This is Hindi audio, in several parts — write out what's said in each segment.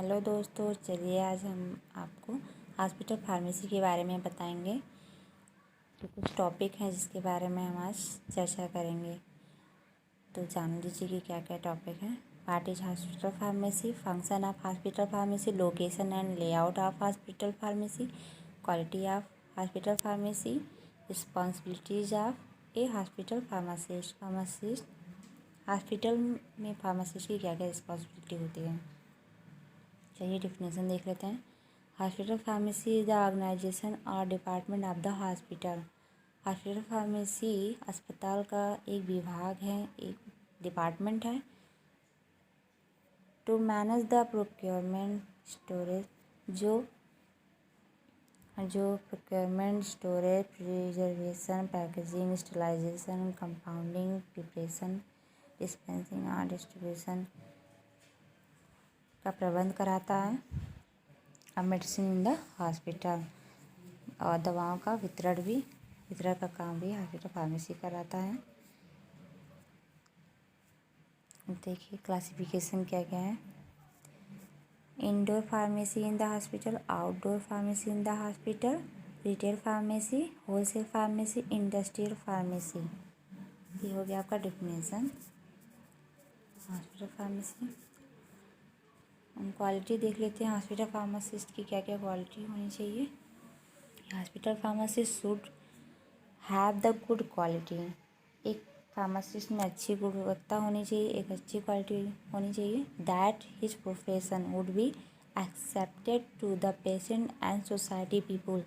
हेलो दोस्तों, चलिए आज हम आपको हॉस्पिटल फार्मेसी के बारे में बताएंगे। तो कुछ टॉपिक हैं जिसके बारे में हम आज चर्चा करेंगे। तो जान लीजिए कि क्या क्या टॉपिक हैं। What is hospital pharmacy, function of hospital pharmacy, location and layout of hospital pharmacy, quality of hospital pharmacy, responsibilities of A hospital pharmacist hospital में फार्मासिस्ट की क्या क्या रिस्पॉन्सिबिलिटी होती है। चलिए डिफिनेशन देख लेते हैं। Hospital pharmacy is the organization और department of the hospital. Hospital pharmacy अस्पताल का एक विभाग है, एक डिपार्टमेंट है। To manage the procurement storage, जो procurement storage, preservation, packaging, sterilization, compounding, preparation, dispensing और डिस्ट्रीब्यूशन का प्रबंध कराता है। अब मेडिसिन इन द हॉस्पिटल, और दवाओं का वितरण का काम भी हॉस्पिटल फार्मेसी कराता है। देखिए क्लासिफिकेशन क्या क्या है। Indoor pharmacy in the hospital, outdoor pharmacy in the hospital, retail pharmacy, wholesale pharmacy, industrial pharmacy. ये हो गया आपका डेफिनेशन हॉस्पिटल फार्मेसी। क्वालिटी देख लेते हैं। हॉस्पिटल फार्मासिस्ट की क्या क्या क्वालिटी होनी चाहिए। Hospital pharmacist should have the good quality. एक फार्मासिस्ट में अच्छी गुणवत्ता होनी चाहिए, एक अच्छी क्वालिटी होनी चाहिए। That his profession would be accepted to the patient and society people.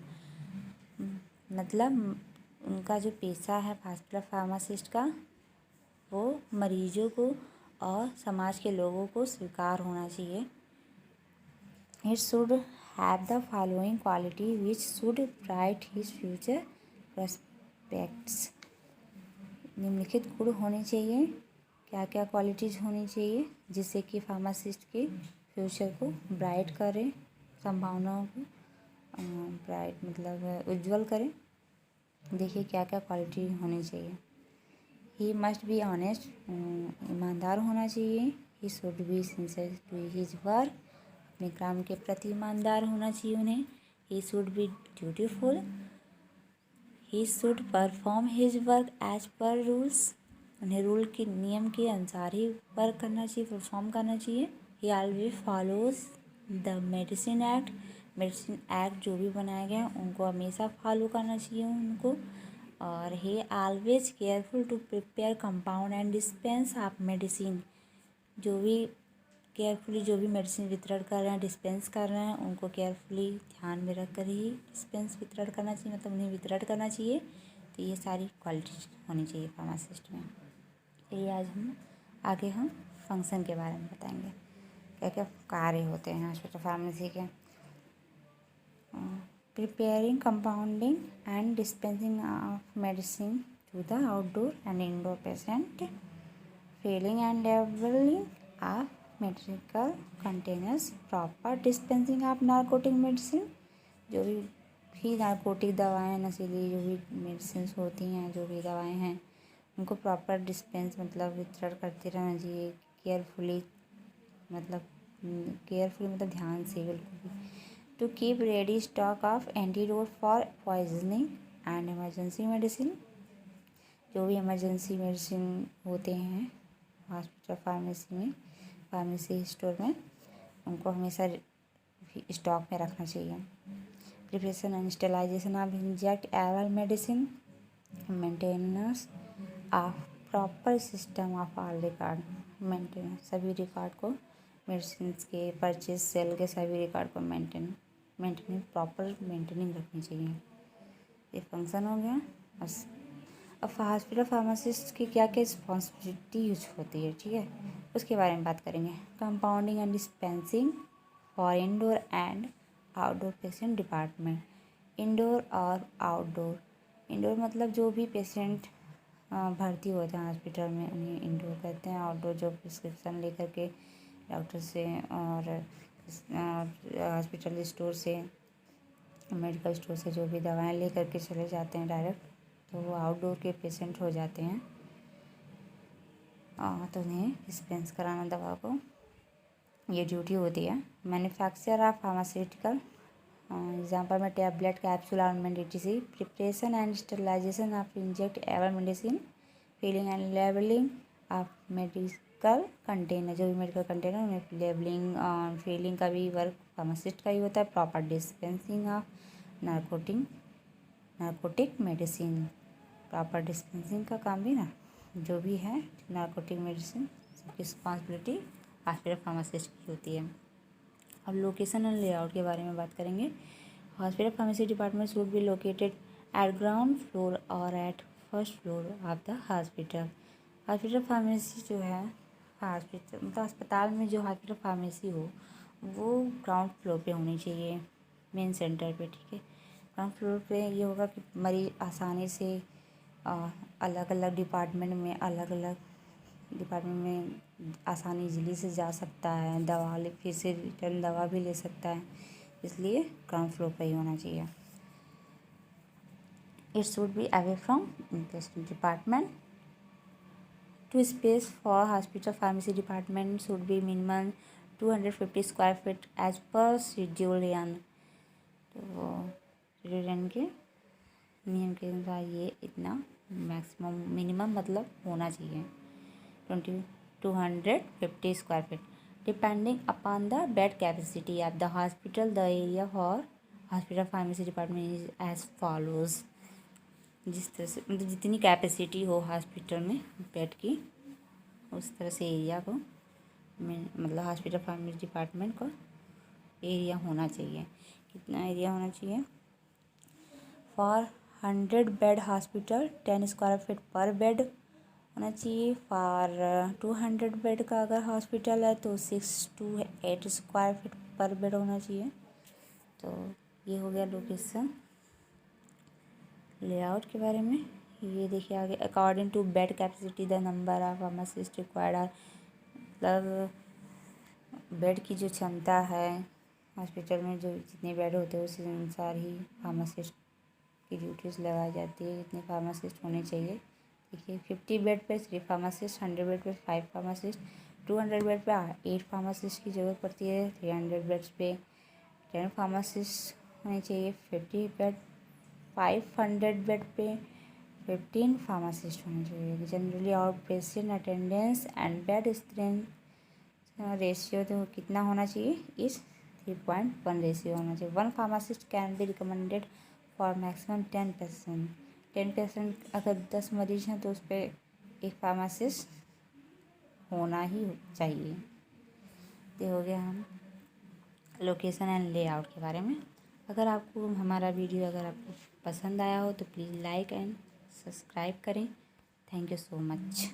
मतलब उनका जो पेशा है हॉस्पिटल फार्मासिस्ट का, वो मरीजों को और समाज के लोगों को स्वीकार होना चाहिए। He should have the following quality which should bright his future prospects। निम्नलिखित गुण होने चाहिए। क्या क्या क्वालिटीज़ होनी चाहिए जिससे कि फार्मासिस्ट के फ्यूचर को ब्राइट करें, संभावनाओं को ब्राइट मतलब उज्जवल करें। देखिए क्या क्या क्वालिटी होनी चाहिए। ही मस्ट बी ऑनेस्ट, ईमानदार होना चाहिए। He should be sincere to his work, अपने काम के प्रति ईमानदार होना चाहिए उन्हें। He should be dutiful, he should perform his work as per rules. उन्हें रूल के नियम के अनुसार ही वर्क करना चाहिए, परफॉर्म करना चाहिए। ही always follows the medicine act जो भी बनाए गए हैं उनको हमेशा फॉलो करना चाहिए उनको। और he always careful to prepare compound and dispense of medicine. जो भी मेडिसिन वितरण कर रहे हैं, डिस्पेंस कर रहे हैं, उनको केयरफुली ध्यान में रख कर ही डिस्पेंस वितरण करना चाहिए, मतलब उन्हें वितरण करना चाहिए। तो ये सारी क्वालिटीज होनी चाहिए फार्मासिस्ट में। ये आज आगे हम फंक्शन के बारे में बताएंगे। क्या क्या कार्य होते हैं हॉस्पिटल फार्मेसी के। Preparing, compounding and dispensing of medicine to the outdoor and indoor patient, filling and levelling of medical containers, proper dispensing of narcotic medicine. जो भी नारकोटिक दवाएं, नशीली जो भी मेडिसिन होती हैं, जो भी दवाएं हैं, उनको प्रॉपर डिस्पेंस मतलब वितरण करते रहना चाहिए। केयरफुली मतलब ध्यान से बिल्कुल। To keep ready stock of antidote for poisoning and emergency medicine. जो भी इमरजेंसी मेडिसिन होते हैं हॉस्पिटल फार्मेसी में, फार्मेसी स्टोर में, उनको हमेशा स्टॉक में रखना चाहिए। Preparation and sterilization of injectable medicine, maintenance of proper system of all record. Maintenance सभी रिकॉर्ड को, मेडिसिन के परचेज सेल के सभी रिकॉर्ड को मेंटेनिंग प्रॉपर मेंटेनिंग रखनी चाहिए। ये फंक्शन हो गया। अब हॉस्पिटल फार्मासिस्ट की क्या क्या रिस्पॉन्सिबिलिटी यूज होती है, ठीक है, उसके बारे में बात करेंगे। Compounding and dispensing for indoor and outdoor patient department. Indoor और आउटडोर। इंडोर मतलब जो भी पेशेंट भर्ती होते हैं हॉस्पिटल में उन्हें इंडोर कहते हैं। आउटडोर जो प्रिस्क्रिप्शन लेकर के डॉक्टर से और हॉस्पिटल स्टोर से, मेडिकल स्टोर से जो भी दवाएं लेकर के चले जाते हैं डायरेक्ट, तो वो आउटडोर के पेशेंट हो जाते हैं। तो उन्हें डिस्पेंस कराना दवा को, ये ड्यूटी होती है मैन्युफैक्चर ऑफ फार्मास्यूटिकल एग्जाम्पल में tablet capsule ointment etc preparation and sterilization of injectable medicine filling and labelling of medical container जो भी मेडिकल कंटेनर उन्हें लेबलिंग और फिलिंग का भी वर्क फार्मासिस्ट का ही होता है। Proper dispensing of narcotic medicine proper dispensing का काम भी ना जो भी है नारकोटिक मेडिसिन सबकी रिस्पॉन्सिबिलिटी हॉस्पिटल फार्मासिस्ट की होती है। अब लोकेशन एंड लेआउट के बारे में बात करेंगे। Hospital pharmacy department should be located at ground floor और at first floor of the hospital. Hospital pharmacy जो है हॉस्पिटल मतलब अस्पताल में जो हॉस्पिटल फार्मेसी हो वो ग्राउंड फ्लोर पे होनी चाहिए, मेन सेंटर पे, ठीक है। ग्राउंड फ्लोर पे ये होगा कि मरीज आसानी से अलग अलग डिपार्टमेंट में आसानी इजीली से जा सकता है, दवा ले फिर से रिटर्न दवा भी ले सकता है, इसलिए ग्राउंड फ्लोर पर ही होना चाहिए। It should be away from patient department. Two space for hospital pharmacy department should be minimum 250 square feet as per schedule. तो शेड्यूल के नियम के अनुसार ये इतना मैक्सिमम मिनिमम मतलब होना चाहिए 250 square feet. Depending upon the bed capacity of the hospital the area for hospital pharmacy department is as follows. जिस तरह से मतलब जितनी कैपेसिटी हो हॉस्पिटल में बेड की उस तरह से एरिया को मतलब हॉस्पिटल फार्मेसी डिपार्टमेंट का एरिया होना चाहिए। कितना एरिया होना चाहिए? For 100 bed hospital 10 square feet पर बेड होना चाहिए। फॉर 200 बेड का अगर हॉस्पिटल है तो 6 to 8 स्क्वायर फीट पर बेड होना चाहिए। तो ये हो गया लोकेशन लेआउट के बारे में। ये देखिए आगे, according to bed capacity the number of pharmacist required are, मतलब बेड की जो क्षमता है हॉस्पिटल में जो जितने बेड होते हैं उस अनुसार ही फार्मासिस्ट की ड्यूटीज़ लगाई जाती है, जितने फार्मासिस्ट होने चाहिए। देखिए 50 बेड पे 3 फार्मासिस्ट, 100 बेड पे 5 फार्मासिस्ट, 200 बेड पे 8 फार्मासिस्ट की ज़रूरत पड़ती है, 300 बेड्स पे 10 फार्मासिस्ट होने चाहिए, 50 बेड 500 बेड पे 15 फार्मासिस्ट होने चाहिए। Generally out patient attendance and bed strength ratio तो कितना होना चाहिए? इस 3.1 रेशियो होना चाहिए। 1 pharmacist can be recommended for maximum 10%। अगर 10 मरीज हैं तो उस पर एक फार्मासिस्ट होना ही चाहिए। ये हो गया हम लोकेशन एंड लेआउट के बारे में। अगर आपको हमारा वीडियो अगर आपको पसंद आया हो तो प्लीज़ लाइक एंड सब्सक्राइब करें। Thank you so much.